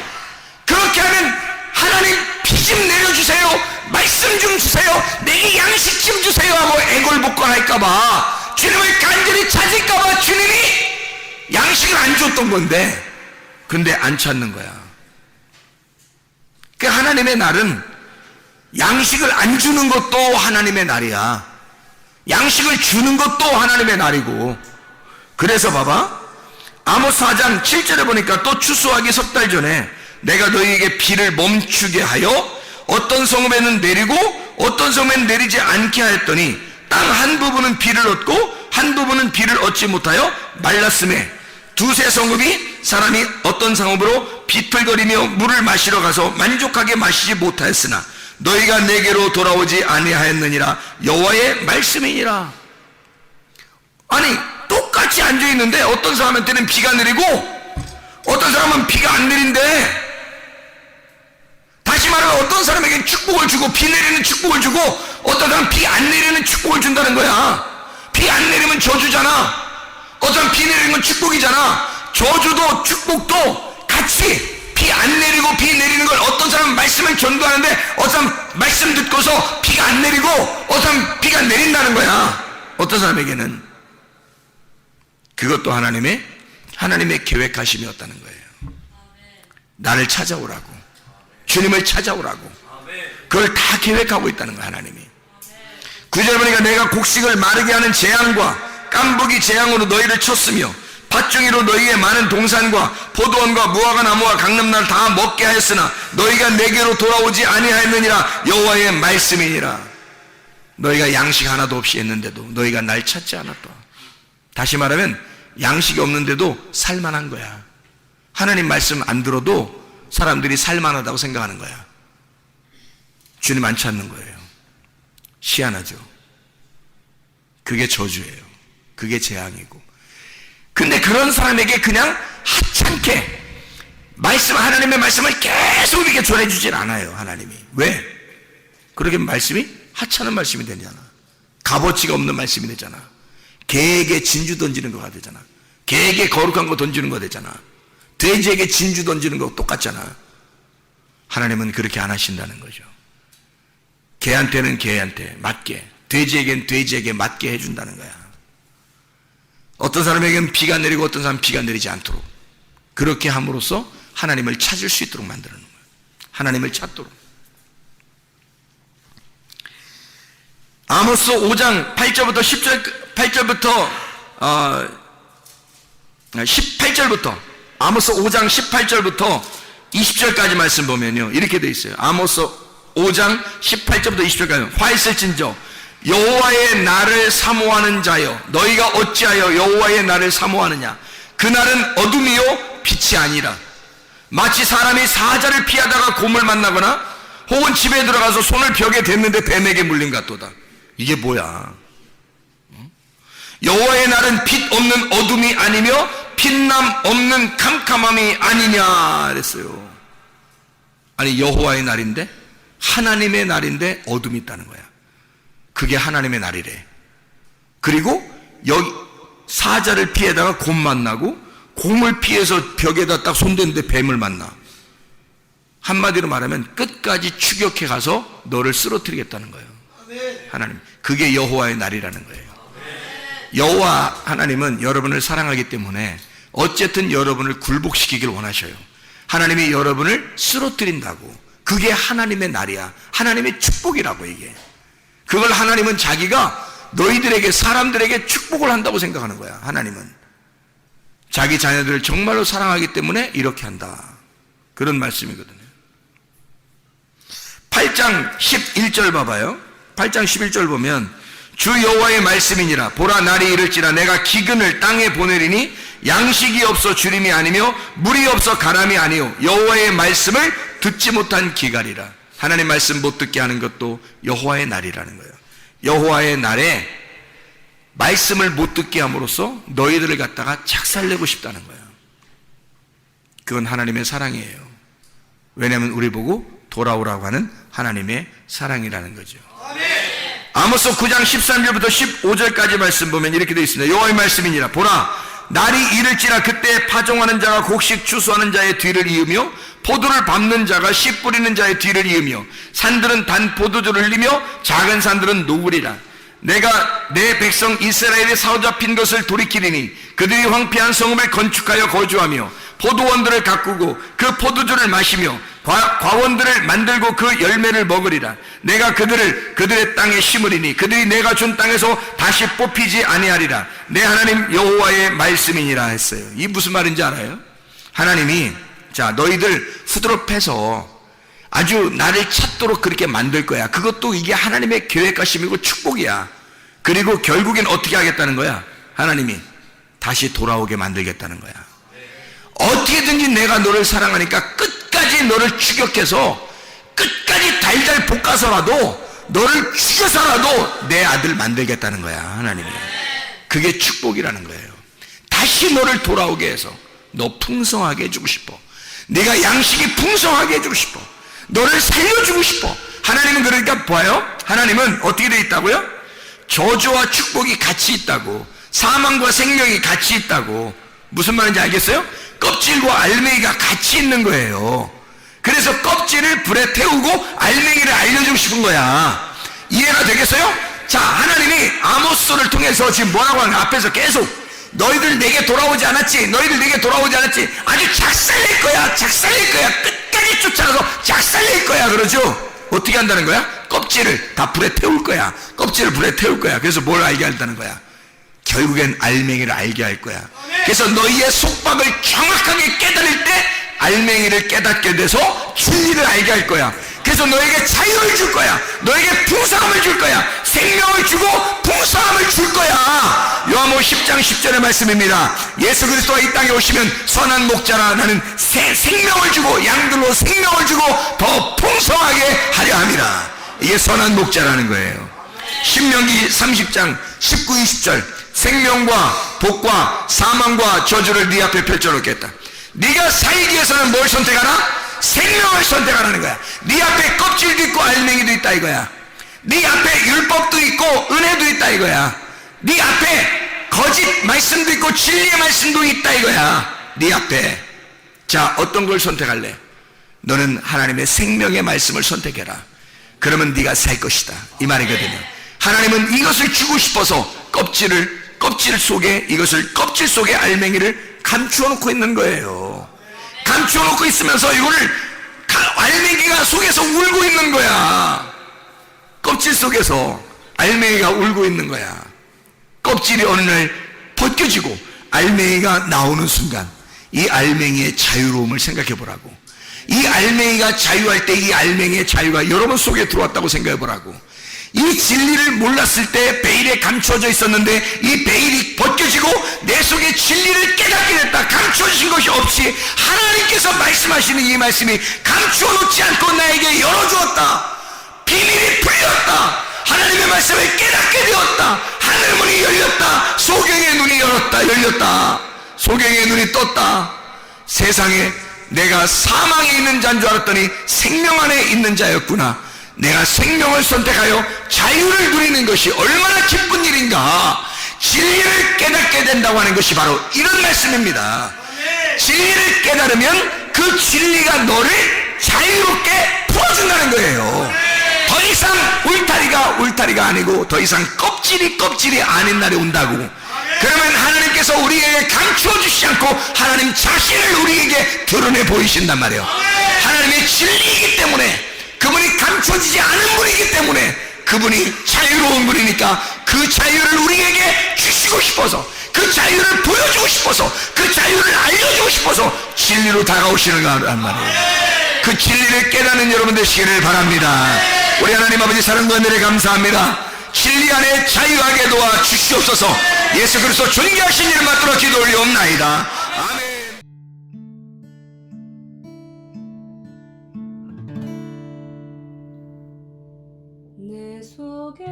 Speaker 2: 그렇게 하면 하나님 피 좀 내려주세요, 말씀 좀 주세요, 내게 양식 좀 주세요 하고 애걸복걸할까봐, 주님을 간절히 찾을까봐 주님이 양식을 안 줬던 건데, 근데 안 찾는 거야. 그 하나님의 날은 양식을 안 주는 것도 하나님의 날이야. 양식을 주는 것도 하나님의 날이고. 그래서 봐봐, 아모스 4장 7절에 보니까 또 추수하기 석 달 전에 내가 너희에게 비를 멈추게 하여 어떤 성읍에는 내리고 어떤 성읍에는 내리지 않게 하였더니 땅 한 부분은 비를 얻고 한 부분은 비를 얻지 못하여 말랐음에 두세 성읍이 사람이 어떤 성읍으로 비틀거리며 물을 마시러 가서 만족하게 마시지 못하였으나 너희가 내게로 돌아오지 아니하였느니라. 여호와의 말씀이니라. 아니, 똑같이 앉아있는데 어떤 사람한테는 비가 내리고 어떤 사람은 비가 안 내린대. 다시 말하면 어떤 사람에게는 축복을 주고 비 내리는 축복을 주고 어떤 사람은 비 안 내리는 축복을 준다는 거야. 비 안 내리면 저주잖아. 어떤 사람은 비 내리는 건 축복이잖아. 저주도 축복도 같이 비 안 내리고 비 내리는 걸 어떤 사람은 말씀을 전도하는데 어떤 사람은 말씀 듣고서 비가 안 내리고 어떤 사람은 비가 내린다는 거야. 어떤 사람에게는 그것도 하나님의 계획하심이었다는 거예요. 나를 찾아오라고, 주님을 찾아오라고, 그걸 다 계획하고 있다는 거야, 하나님이. 9절 보니까 내가 곡식을 마르게 하는 재앙과 깐부기 재앙으로 너희를 쳤으며 밭중이로 너희의 많은 동산과 포도원과 무화과 나무와 강남나를 다 먹게 하였으나 너희가 내게로 돌아오지 아니하였느니라. 여호와의 말씀이니라. 너희가 양식 하나도 없이 했는데도 너희가 날 찾지 않았다. 다시 말하면 양식이 없는데도 살만한 거야. 하나님 말씀 안 들어도 사람들이 살만하다고 생각하는 거야. 주님 안 찾는 거예요. 희한하죠. 그게 저주예요. 그게 재앙이고. 근데 그런 사람에게 그냥 하찮게 하나님의 말씀을 계속 이렇게 전해주질 않아요, 하나님이. 왜? 그렇게 말씀이 하찮은 말씀이 되잖아. 값어치가 없는 말씀이 되잖아. 개에게 진주 던지는 거가 되잖아. 개에게 거룩한 거 던지는 거 되잖아. 돼지에게 진주 던지는 거 똑같잖아. 하나님은 그렇게 안 하신다는 거죠. 개한테는 개한테 맞게, 돼지에게는 돼지에게 맞게 해준다는 거야. 어떤 사람에게는 비가 내리고 어떤 사람은 비가 내리지 않도록 그렇게 함으로써 하나님을 찾을 수 있도록 만드는 거예요. 하나님을 찾도록. 아모스 5장 8절부터 18절부터 아모스 5장 18절부터 20절까지 말씀 보면요, 이렇게 돼 있어요. 아모스 5장 18절부터 20절까지 화 있을진저 여호와의 날을 사모하는 자여, 너희가 어찌하여 여호와의 날을 사모하느냐. 그 날은 어둠이요 빛이 아니라 마치 사람이 사자를 피하다가 곰을 만나거나 혹은 집에 들어가서 손을 벽에 댔는데 뱀에게 물린 같도다. 이게 뭐야? 여호와의 날은 빛 없는 어둠이 아니며 빛남 없는 캄캄함이 아니냐 그랬어요. 아니, 여호와의 날인데, 하나님의 날인데 어둠이 있다는 거야. 그게 하나님의 날이래. 그리고 여기 사자를 피해다가 곰 만나고 곰을 피해서 벽에다 딱 손댔는데 뱀을 만나. 한마디로 말하면 끝까지 추격해 가서 너를 쓰러뜨리겠다는 거예요. 하나님, 그게 여호와의 날이라는 거예요. 여호와 하나님은 여러분을 사랑하기 때문에 어쨌든 여러분을 굴복시키길 원하셔요. 하나님이 여러분을 쓰러뜨린다고. 그게 하나님의 날이야. 하나님의 축복이라고. 이게 그걸 하나님은 자기가 너희들에게, 사람들에게 축복을 한다고 생각하는 거야. 하나님은 자기 자녀들을 정말로 사랑하기 때문에 이렇게 한다, 그런 말씀이거든요. 8장 11절 봐봐요. 8장 11절 보면 주 여호와의 말씀이니라. 보라, 날이 이를지라 내가 기근을 땅에 보내리니 양식이 없어 주림이 아니며 물이 없어 가람이 아니요 여호와의 말씀을 듣지 못한 기갈이라. 하나님 말씀 못 듣게 하는 것도 여호와의 날이라는 거예요. 여호와의 날에 말씀을 못 듣게 함으로써 너희들을 갖다가 착살내고 싶다는 거예요. 그건 하나님의 사랑이에요. 왜냐하면 우리 보고 돌아오라고 하는 하나님의 사랑이라는 거죠. 아모스 9장 13절부터 15절까지 말씀 보면 이렇게 되어 있습니다. 여호와의 말씀이니라. 보라, 날이 이를지라 그때 파종하는 자가 곡식 추수하는 자의 뒤를 이으며 포도를 밟는 자가 씨 뿌리는 자의 뒤를 이으며 산들은 단 포도주를 흘리며 작은 산들은 녹으리라. 내가 내 백성 이스라엘의 사로잡힌 것을 돌이키리니 그들이 황폐한 성읍을 건축하여 거주하며 포도원들을 가꾸고 그 포도주를 마시며 과원들을 만들고 그 열매를 먹으리라. 내가 그들의 땅에 심으리니 그들이 내가 준 땅에서 다시 뽑히지 아니하리라. 내 하나님 여호와의 말씀이니라 했어요. 이 무슨 말인지 알아요? 하나님이 자, 너희들 후드럽해서 아주 나를 찾도록 그렇게 만들 거야. 그것도 이게 하나님의 계획하심이고 축복이야. 그리고 결국엔 어떻게 하겠다는 거야? 하나님이 다시 돌아오게 만들겠다는 거야. 어떻게든지 내가 너를 사랑하니까 끝까지 너를 추격해서 끝까지 달달 볶아서라도 너를 죽여서라도 내 아들 만들겠다는 거야. 하나님이. 그게 축복이라는 거예요. 다시 너를 돌아오게 해서 너 풍성하게 해주고 싶어. 네가 양식이 풍성하게 해주고 싶어. 너를 살려주고 싶어. 하나님은 그러니까 봐요. 하나님은 어떻게 되어 있다고요? 저주와 축복이 같이 있다고. 사망과 생명이 같이 있다고. 무슨 말인지 알겠어요? 껍질과 알맹이가 같이 있는 거예요. 그래서 껍질을 불에 태우고 알맹이를 알려주고 싶은 거야. 이해가 되겠어요? 자, 하나님이 아모스를 통해서 지금 뭐라고 하는 거야? 앞에서 계속 너희들 내게 돌아오지 않았지, 너희들 내게 돌아오지 않았지, 아주 작살낼 거야, 작살낼 거야, 끝까지 쫓아가서 작살낼 거야. 그러죠? 어떻게 한다는 거야? 껍질을 다 불에 태울 거야. 껍질을 불에 태울 거야. 그래서 뭘 알게 한다는 거야? 결국엔 알맹이를 알게 할 거야. 그래서 너희의 속박을 정확하게 깨달을 때 알맹이를 깨닫게 돼서 진리를 알게 할 거야. 그래서 너에게 자유를 줄 거야. 너에게 풍성함을 줄 거야. 생명을 주고 풍성함을 줄 거야. 요한복음 10장 10절의 말씀입니다. 예수 그리스도가 이 땅에 오시면 선한 목자라 나는 생명을 주고 양들로 생명을 주고 더 풍성하게 하려 함이라. 이게 선한 목자라는 거예요. 신명기 30장 19, 20절 생명과 복과 사망과 저주를 네 앞에 펼쳐놓겠다. 네가 살기 위해서는 뭘 선택하나? 생명을 선택하라는 거야. 네 앞에 껍질도 있고 알맹이도 있다 이거야. 네 앞에 율법도 있고 은혜도 있다 이거야. 네 앞에 거짓 말씀도 있고 진리의 말씀도 있다 이거야. 네 앞에. 자, 어떤 걸 선택할래? 너는 하나님의 생명의 말씀을 선택해라. 그러면 네가 살 것이다 이 말이거든요. 하나님은 이것을 주고 싶어서 껍질 속에 이것을 껍질 속에 알맹이를 감추어 놓고 있는 거예요. 감추어 놓고 있으면서 이거를 알맹이가 속에서 울고 있는 거야. 껍질 속에서 알맹이가 울고 있는 거야. 껍질이 어느 날 벗겨지고 알맹이가 나오는 순간 이 알맹이의 자유로움을 생각해 보라고. 이 알맹이가 자유할 때 이 알맹이의 자유가 여러분 속에 들어왔다고 생각해 보라고. 이 진리를 몰랐을 때 베일에 감춰져 있었는데 이 베일이 벗겨지고 내 속에 진리를 깨닫게 됐다. 감춰주신 것이 없이 하나님께서 말씀하시는 이 말씀이 감추어 놓지 않고 나에게 열어주었다. 비밀이 풀렸다. 하나님의 말씀을 깨닫게 되었다. 하늘 문이 열렸다. 소경의 눈이 열렸다. 소경의 눈이 떴다. 세상에 내가 사망에 있는 자인 줄 알았더니 생명 안에 있는 자였구나. 내가 생명을 선택하여 자유를 누리는 것이 얼마나 기쁜 일인가. 진리를 깨닫게 된다고 하는 것이 바로 이런 말씀입니다. 진리를 깨달으면 그 진리가 너를 자유롭게 풀어준다는 거예요. 더 이상 울타리가 아니고 더 이상 껍질이 아닌 날이 온다고. 그러면 하나님께서 우리에게 감추어 주시지 않고 하나님 자신을 우리에게 드러내 보이신단 말이에요. 하나님의 진리이기 때문에, 그분이 감춰지지 않은 분이기 때문에, 그분이 자유로운 분이니까 그 자유를 우리에게 주시고 싶어서, 그 자유를 보여주고 싶어서, 그 자유를 알려주고 싶어서 진리로 다가오시는 거란 말이에요. 그 진리를 깨닫는 여러분 되시기를 바랍니다. 우리 하나님 아버지 사랑과 은혜를 감사합니다. 진리 안에 자유하게 도와 주시옵소서. 예수 그리스도 존귀하신 이름 받들어 기도 올리옵나이다. 아멘.
Speaker 3: 내 속에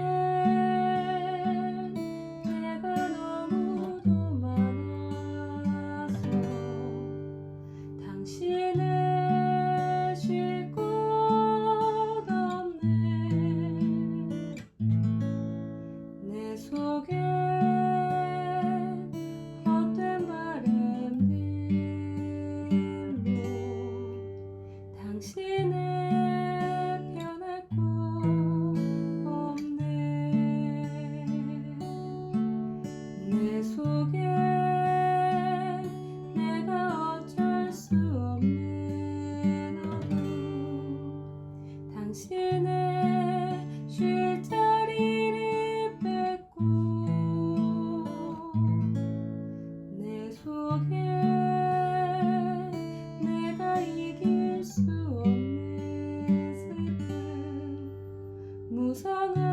Speaker 3: 내가 너무도 많아서 당신을 쉴 곳 없네. 내 속에 헛된 바램들로 당신을 변할 곳 없네. 내 속에 내가 어쩔 수 없는 어둠, 당신의 쉴 자리를 뺏고 내 속에 내가 이길 수 없는 슬픔, 무성한